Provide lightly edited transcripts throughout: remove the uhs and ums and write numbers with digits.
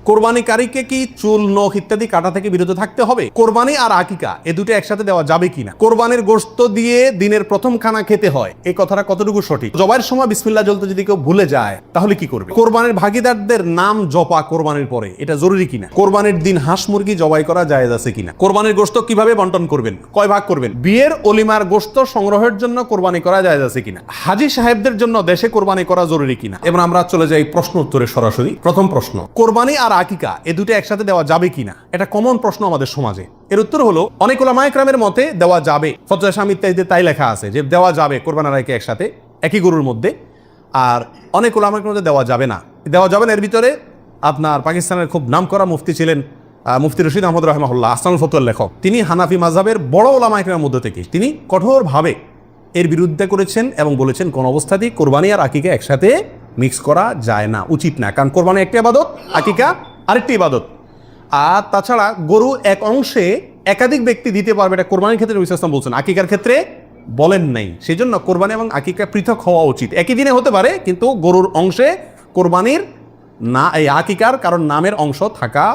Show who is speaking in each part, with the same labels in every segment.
Speaker 1: কোরবানিকারীকে কি চুল, নখ ইত্যাদি কাটা থেকে বিরত থাকতে হবে? কোরবানি আর আকিকা এ দুটো একসাথে দেওয়া যাবে কিনা? কোরবানির গোশত দিয়ে দিনের প্রথম খানা খেতে হয়, এই কথাটা কতটুকু সঠিক? জবাইয়ের সময় বিসমিল্লাহ বলতে যদি কেউ ভুলে যায় তাহলে কি করবে? কোরবানির ভাগীদারদের নাম জপা কোরবানির পরে এটা জরুরি কিনা? কোরবানির দিন হাঁস মুরগি জবাই করা জায়েজ আছে কিনা? কোরবানির গোশত কিভাবে বন্টন করবেন, কয় ভাগ করবেন? বিয়ের অলিমার গোশত সংগ্রহের জন্য কোরবানি করা জায়েজ আছে কিনা? হাজী সাহেবদের জন্য দেশে কোরবানি করা জরুরি কিনা? এবার আমরা চলে যাই প্রশ্ন উত্তরে সরাসরি। প্রথম প্রশ্ন, কোরবানি আর আকিকা এ দুটো একসাথে দেওয়া যাবে কিনা? এটা কমন প্রশ্ন আমাদের সমাজে। এর উত্তর হলো অনেক উলামা ইকরামের মতে দেওয়া যাবে। ফতোয়া শামী ইত্যাদিতে তাই লেখা আছে যে দেওয়া যাবে কোরবান আর আকিকা একসাথে একই গরুর মধ্যে। আর অনেক উলামা ইকরামের মধ্যে দেওয়া যাবে না। এর ভিতরে আপনার পাকিস্তানের খুব নামকরা মুফতি ছিলেন মুফতি রশিদ আহমদ রাহিমাহুল্লাহ, আসনানুল ফতোয়ার লেখক। তিনি হানাফি মাযহাবের বড় উলামা ইকরামের মধ্যে থেকে তিনি কঠোরভাবে এর বিরুদ্ধে করেছেন এবং বলেছেন কোন অবস্থাতেই কোরবানি আর আকিকা একসাথে মিক্স করা যায় না, উচিত না। কারণ কোরবানি একটি ইবাদত, আকিকা আরেকটি ইবাদত। আর তাছাড়া গরু এক অংশে একাধিক ব্যক্তি দিতে পারবে, এটা কোরবানির ক্ষেত্রে নবী সাল্লাল্লাহু আলাইহি ওয়াসাল্লাম বলছেন, আকিকার ক্ষেত্রে বলেন নাই। সেই জন্য কোরবানি এবং আকিকা পৃথক হওয়া উচিত। একই দিনে হতে পারে কিন্তু গরুর অংশে কোরবানির না, এই আকিকার কারণ নামের অংশ থাকা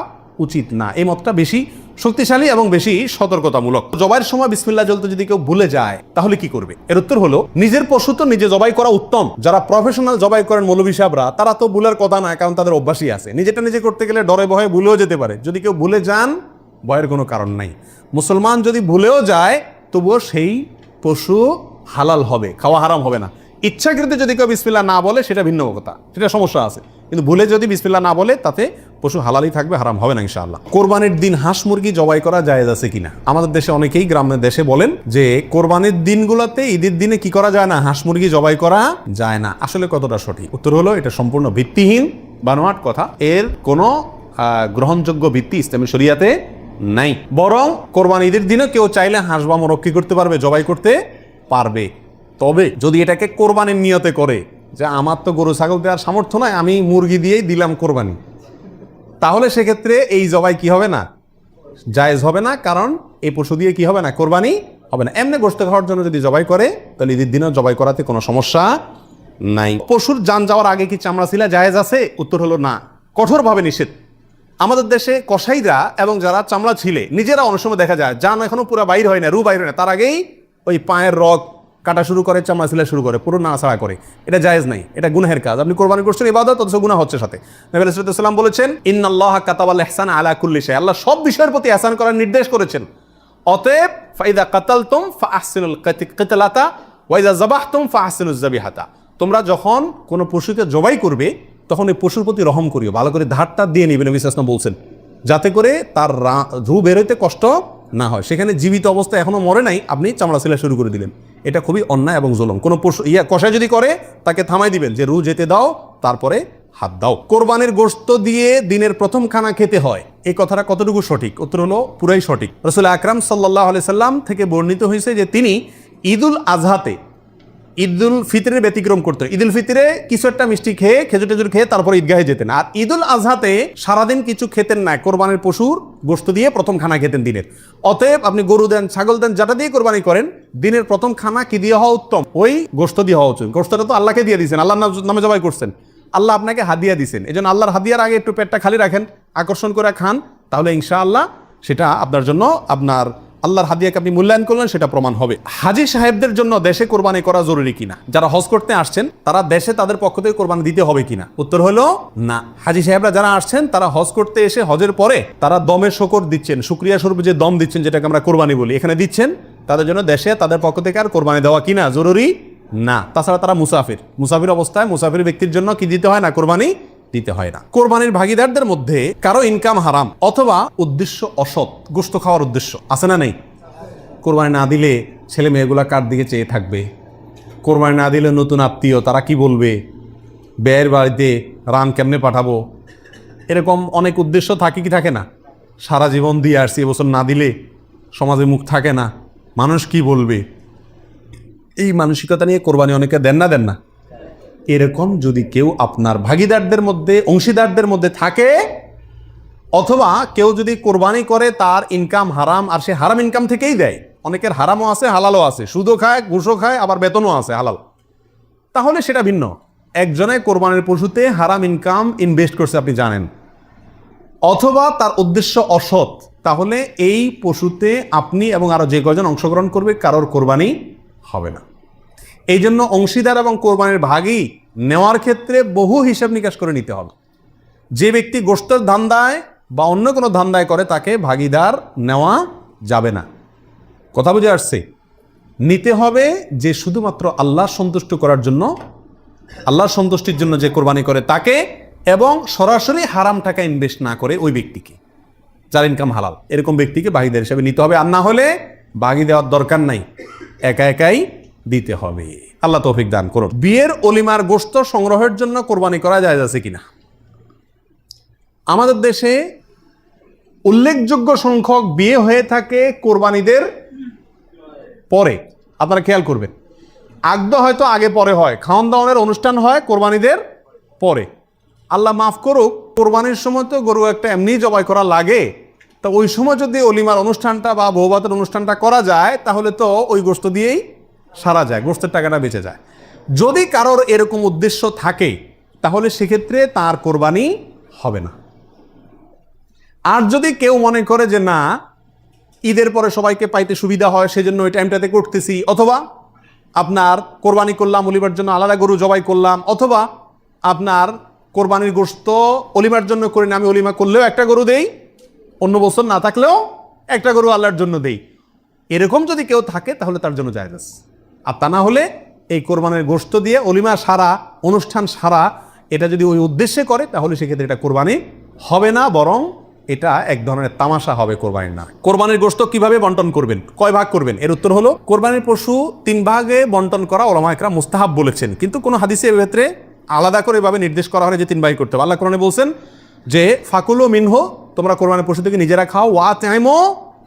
Speaker 1: উচিত না। এই মতটা বেশি শক্তিশালী এবং বেশি সতর্কতামূলক। জবাইয়ের সময় বিসমিল্লাহ বলতে যদি কেউ ভুলে যায় তাহলে কি করবে? এর উত্তর হলো নিজের পশু তো নিজে জবাই করা উত্তম। যারা প্রফেশনাল জবাই করেন মৌলভী সাহেবরা, তারা তো ভুলের কথা না, কারণ তাদের অভ্যাসই আছে। নিজেটা নিজে করতে গেলে ডরে ভয়ে ভুলেও যেতে পারে। যদি কেউ ভুলে যান, ভয়ের কোনো কারণ নাই। মুসলমান যদি ভুলেও যায় তবুও সেই পশু হালাল হবে, খাওয়া হারাম হবে না। ইচ্ছাকৃত যদি কেউ বিসমিল্লাহ না বলে সেটা ভিন্ন কথা, সেটা সমস্যা আছে। কিন্তু ভুলে যদি বিসমিল্লাহ না বলে তাতে পশু হালালই থাকবে, হারাম হবে না ইনশাআল্লাহ। কোরবানির দিন হাঁস মুরগি জবাই করা জায়েজ আছে কিনা? আমাদের দেশে অনেকেই গ্রামের দেশে বলেন যে কোরবানির দিনগুলোতে, ঈদের দিনে কি করা যায় না, হাঁস মুরগি জবাই করা যায় না। আসলে কতটা সঠিক? উত্তর হলো এটা সম্পূর্ণ ভিত্তিহীন, বানোয়াট কথা। এর কোনো গ্রহণযোগ্য ভিত্তি ইসলামী শরিয়াতে নাই। বরং কোরবানি ঈদের দিনে কেউ চাইলে হাঁস বা মোরগ কি করতে পারবে, জবাই করতে পারবে। তবে যদি এটাকে কোরবানির নিয়তে করে যে আমার তো গরু ছাগল দেওয়ার সামর্থ্য নয়, আমি মুরগি দিয়েই দিলাম কোরবানি, তাহলে সেক্ষেত্রে এই জবাই কি হবে না, জায়েজ হবে না। কারণ এই পশু দিয়ে কি হবে না, কোরবানি হবে না। এমনি গোশত খাওয়ার জন্য যদি জবাই করে তাহলে ঈদের দিনেও জবাই করাতে কোনো সমস্যা নাই। পশুর জান যাওয়ার আগে কি চামড়া ছিলা জায়েজ আছে? উত্তর হলো না, কঠোরভাবে নিষেধ। আমাদের দেশে কসাইরা এবং যারা চামড়া ছিলে নিজেরা অনেক সময় দেখা যায় জান এখনো পুরো বাইর হয় না, রু বাইর হয় না, তার আগেই ওই পায়ের রগ কাটা শুরু করে, চামড়া ছিলা শুরু করে, পুরো নাড়াচাড়া করে। এটা জায়েজ নাই, এটা গুনাহের কাজ। আপনি কোরবানি করছেন ইবাদত, অথচ গুনাহ হচ্ছে সাথে। নবী আলাইহিস সালাম বলেছেন ইন্নাল্লাহা কাতাবাল ইহসান আলা কুল্লি শাই, আল্লাহ সব বিষয়ের প্রতি ইহসান করার নির্দেশ করেছেন। অতএব ফাইদা কাতালতুম ফাআহসিনুল কিতলাতা ওয়া ইযা যাবাহতুম ফাআহসিনুজ যাবিহাতা, তোমরা যখন কোনো পশুকে জবাই করবে তখন এই পশুর প্রতি রহম করিও, ভালো করে ধারটা দিয়ে নিবে। নবী সাল্লাল্লাহু আলাইহি ওয়াসাল্লাম বলছেন যাতে করে তার রূহ বের হইতে কষ্ট না হয়। সেখানে জীবিত অবস্থায় এখনো মরে নাই, আপনি চামড়া ছিলা শুরু করে দিলেন, এটা খুবই অন্যায় এবং জুলুম। কোনো পশু কষাই যদি করে তাকে থামাই দিবেন যে রু যেতে দাও, তারপরে হাত দাও। কোরবানির গোশত দিয়ে দিনের প্রথম খানা খেতে হয়, এই কথাটা কতটুকু সঠিক? উত্তর হলো পুরাই সঠিক। রাসূল আকরাম সাল্লাল্লাহু আলাইহি সাল্লাম থেকে বর্ণিত হয়েছে যে তিনি ঈদুল আজহাতে, ঈদুল ফিতরের ব্যতিক্রম করতেন। ঈদুল ফিতরে কিছু একটা মিষ্টি খেয়ে, খেজুর টেজুর খেয়ে তারপরে ঈদগাহে যেতেন। আর ঈদুল আজহাতে সারাদিন কিছু খেতেন না, কোরবানির পশুর গোশত দিয়ে প্রথম খানা খেতেন দিনের। অতএব আপনি গরু দেন, ছাগল দেন, যেটা দিয়ে কোরবানি করেন, দিনের প্রথম খানা কি দিয়ে হওয়া উত্তম? ওই গোশত দিয়ে হওয়া উচিত। গোশতটা তো আল্লাহকে দিয়ে দিয়েছেন, আল্লাহর নামে জবাই করছেন, আল্লাহ আপনাকে হাদিয়া দিয়েছেন। এই জন্য আল্লাহর হাদিয়ার আগে একটু পেটটা খালি রাখেন, আকর্ষণ করে খান, তাহলে ইনশাআল্লাহ সেটা আপনার জন্য, আপনার আল্লাহর হাদিয়াকে আপনি মূল্যায়ন করলেন, সেটা প্রমাণ হবে। হাজী সাহেবদের জন্য দেশে কোরবানি করা জরুরি কিনা? যারা হজ করতে আসছেন তারা দেশে তাদের পক্ষ থেকে কোরবানি দিতে হবে কিনা? উত্তর হলো না। হাজী সাহেবরা যারা আসছেন তারা হজ করতে এসে হজের পরে তারা দমের শকর দিচ্ছেন, শুকরিয়া স্বরূপ যে দম দিচ্ছেন, যেটাকে আমরা কোরবানি বলি, এখানে দিচ্ছেন, তাদের জন্য দেশে তাদের পক্ষ থেকে আর কোরবানি দেওয়া কিনা জরুরি না। তাছাড়া তারা মুসাফির অবস্থায় মুসাফির ব্যক্তির জন্য কি দিতে হয় না, কোরবানি দিতে হয় না। কোরবানির ভাগীদারদের মধ্যে কারো ইনকাম হারাম অথবা উদ্দেশ্য অসৎ, গোশত খাওয়ার উদ্দেশ্য আছে না নেই? কোরবানি না দিলে ছেলে মেয়েগুলা কার দিকে চেয়ে থাকবে? কোরবানি না দিলে নতুন আত্মীয়, তারা কি বলবে? ব্যয়ের বাড়িতে রান কেমনে পাঠাবো? এরকম অনেক উদ্দেশ্য থাকে কি থাকে না? সারা জীবন দিয়ে আসছি, এবছর না দিলে সমাজে মুখ থাকে না, মানুষ কি বলবে? এই মানসিকতা নিয়ে কোরবানি অনেকে দেন না। এরকম যদি কেউ আপনার ভাগীদারদের মধ্যে, অংশীদারদের মধ্যে থাকে, অথবা কেউ যদি কোরবানি করে তার ইনকাম হারাম, আর সে হারাম ইনকাম থেকেই দেয়, অনেকের হারামও আছে হালালও আছে, সুদও খায়, ঘুষও খায়, আবার বেতনও আছে হালাল, তাহলে সেটা ভিন্ন। একজনে কোরবানির পশুতে হারাম ইনকাম ইনভেস্ট করছে, আপনি জানেন, অথবা তার উদ্দেশ্য অসৎ, তাহলে এই পশুতে আপনি এবং আরো যে কয়জন অংশগ্রহণ করবে কারোর কোরবানি হবে না। এই জন্য অংশীদার এবং কোরবানির ভাগই নেওয়ার ক্ষেত্রে বহু হিসাব নিকাশ করে নিতে হবে। যে ব্যক্তি গোশতের ধান্দায় বা অন্য কোনো ধান্দায় করে তাকে ভাগিদার নেওয়া যাবে না। কথা বুঝে আসছে? নিতে হবে যে শুধুমাত্র আল্লাহ সন্তুষ্ট করার জন্য, আল্লাহর সন্তুষ্টির জন্য যে কোরবানি করে তাকে, এবং সরাসরি হারাম টাকা ইনভেস্ট না করে ওই ব্যক্তিকে, যার ইনকাম হালাল, এরকম ব্যক্তিকে ভাগিদার হিসেবে নিতে হবে। আর না হলে ভাগি দেওয়ার দরকার নাই, একা একাই দিতে হবে। আল্লাহ তৌফিক দান করুন। বিয়ের অলিমার গোশত সংগ্রহের জন্য কোরবানি করা যায় আছে কিনা? আমাদের দেশে উল্লেখযোগ্য সংখ্যক বিয়ে হয়ে থাকে কোরবানিদের পরে। আপনারা খেয়াল করবেন, আগদ হয়তো আগে পরে হয়, খাওয়ান দাওয়ানের অনুষ্ঠান হয় কোরবানিদের পরে। আল্লাহ মাফ করুক, কোরবানির সময় তো গরু একটা এমনি জবাই করা লাগে, তা ওই সময় যদি অলিমার অনুষ্ঠানটা বা বৌভাতের অনুষ্ঠানটা করা যায় তাহলে তো ওই গোশত দিয়েই সারা যায়, গোশতের টাকাটা বেঁচে যায়। যদি কারোর এরকম উদ্দেশ্য থাকে তাহলে সেক্ষেত্রে তার কোরবানি হবে না। আর যদি কেউ মনে করে যে না, ঈদের পরে সবাইকে পাইতে সুবিধা হয় সেজন্য ওই টাইমটাতে করতেছি, অথবা আপনার কোরবানি করলাম অলিমার জন্য আলাদা গরু জবাই করলাম, অথবা আপনার কোরবানির গোশত অলিমার জন্য করি না, আমি অলিমা করলেও একটা গরু দেই, অন্য বছর না থাকলেও একটা গরু আল্লাহর জন্য দেই, এরকম যদি কেউ থাকে তাহলে তার জন্য জায়েজ আছে। আর তা না হলে এই কোরবানির গোশত দিয়ে অলিমা সারা, অনুষ্ঠান সারা, এটা যদি ওই উদ্দেশ্যে করে তাহলে সেক্ষেত্রে এটা কোরবানি হবে না, বরং এটা এক ধরনের তামাশা হবে, কোরবানির না। কোরবানির গোশত কিভাবে বন্টন করবেন, কয় ভাগ করবেন? এর উত্তর হলো কোরবানির পশু 3 ভাগে বন্টন করা উলামা ইকরাম মুস্তাহাব বলেছেন, কিন্তু কোনো হাদিসে এর ক্ষেত্রে আলাদা করে এভাবে নির্দেশ করা হয় যে 3 ভাগ করতে হবে। আল্লাহ কোরআনে বলছেন যে ফাকুলু মিনহু, তোমরা কোরবানির পশু থেকে নিজেরা খাও, ওয়া তাইমু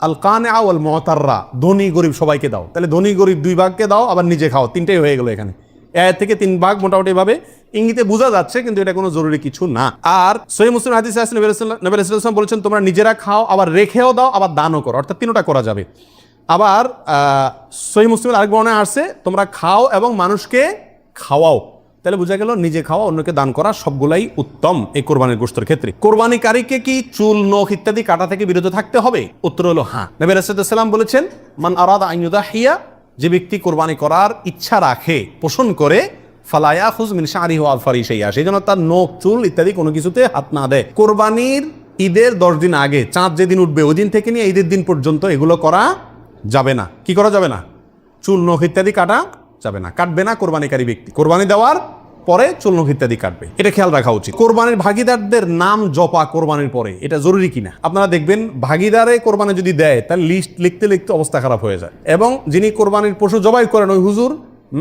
Speaker 1: আল কানিআ ওয়াল মুতাররা, ধনী গরিব সবাইকে দাও। তাহলে ধনী গরিব 2 ভাগকে দাও, আবার নিজে খাও, 3টাই হয়ে গেল এখানে। এর থেকে 3 ভাগ মোটামুটি ভাবে ইঙ্গিতে বোঝা যাচ্ছে, কিন্তু এটা কোনো জরুরি কিছু না। আর সহিহ মুসলিম হাদিসে আছে নবী রাসূলুল্লাহ সাল্লাল্লাহু আলাইহি বলেছেন তোমরা নিজেরা খাও, আবার রেখেও দাও, আবার দানও করো, অর্থাৎ 3টা করা যাবে। আবার সহিহ মুসলিমের আরেক বর্ণনায় আছে তোমরা খাও এবং মানুষকে খাওয়াও। তাহলে বোঝা গেল নিজে খাওয়া, অন্যকে দান করা সবগুলাই উত্তম এই কোরবানির গোশতের ক্ষেত্রে। কোরবানিকারীকে কি চুল, নখ ইত্যাদি কাটা থেকে বিরত থাকতে হবে? উত্তর হলো হ্যাঁ। নবী রাসূলুল্লাহ সাল্লাল্লাহু আলাইহি ওয়াসাল্লাম বলেছেন মান আরাদা আন ইউদাহিয়া, যে ব্যক্তি কোরবানি করার ইচ্ছা রাখে, পোষণ করে, ফালা ইয়াখুয মিন শা'রিহি ওয়া আযফারিহি শাইআ, সেই জন্য তার নখ, চুল ইত্যাদি কোনো কিছুতে হাত না দেয়। কোরবানির ঈদের 10 দিন আগে, চাঁদ যেদিন উঠবে ওই দিন থেকে নিয়ে ঈদের দিন পর্যন্ত এগুলো করা যাবে না। কি করা যাবে না? চুল, নখ ইত্যাদি কাটা যাবে না, কাটবে না কোরবানিকারী ব্যক্তি। কোরবানি দেওয়ার পরে চুল, নখ ইত্যাদি কাটবে, এটা খেয়াল রাখা উচিত। কোরবানির ভাগিদারদের নাম জপা কোরবানির পরে, এটা জরুরি কিনা? আপনারা দেখবেন ভাগিদারে কোরবানি যদি দেয় তার লিস্ট লিখতে লিখতে অবস্থা খারাপ হয়ে যায়, এবং যিনি কোরবানির পশু জবাই করেন ওই হুজুর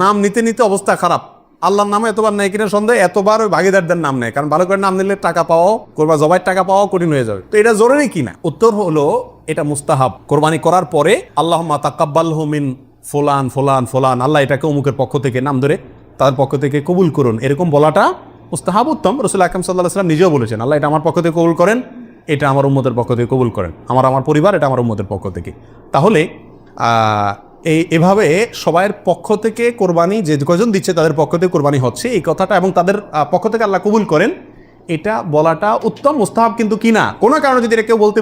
Speaker 1: নাম নিতে নিতে অবস্থা খারাপ। আল্লাহর নামে এতবার নেয় কিনা সন্দেহ, এতবার ওই ভাগিদারদের নাম নেয়, কারণ ভালো করে নাম নিলে টাকা পাওয়াও, কোরবানি জবাইয়ের টাকা পাওয়াও কঠিন হয়ে যাবে। তো এটা জরুরি কিনা? উত্তর হলো এটা মুস্তাহাব। কোরবানি করার পরে আল্লাহুম্মা তাকাব্বালহু মিন ফুলান ফুলান ফুলান, আল্লাহ এটাকে অমুকের পক্ষ থেকে নাম ধরে তাদের পক্ষ থেকে কবুল করুন, এরকম বলাটা মুস্তাহাব, উত্তম। রাসূল আকরাম সাল্লাল্লাহু আলাইহি ওয়াসাল্লাম নিজেও বলেছেন আল্লাহ এটা আমার পক্ষ থেকে কবুল করেন, এটা আমার উম্মতের পক্ষ থেকে কবুল করেন, আমার পরিবার, এটা আমার উম্মতের পক্ষ থেকে। তাহলে এভাবে সবাইয়ের পক্ষ থেকে কোরবানি, যে কজন দিচ্ছে তাদের পক্ষ থেকে কোরবানি হচ্ছে এই কথাটা, এবং তাদের পক্ষ থেকে আল্লাহ কবুল করেন, এটা বলাটা উত্তম, মুস্তাহাব কিন্তু কিনা কোনো কারণে যদি এটা কেউ বলতে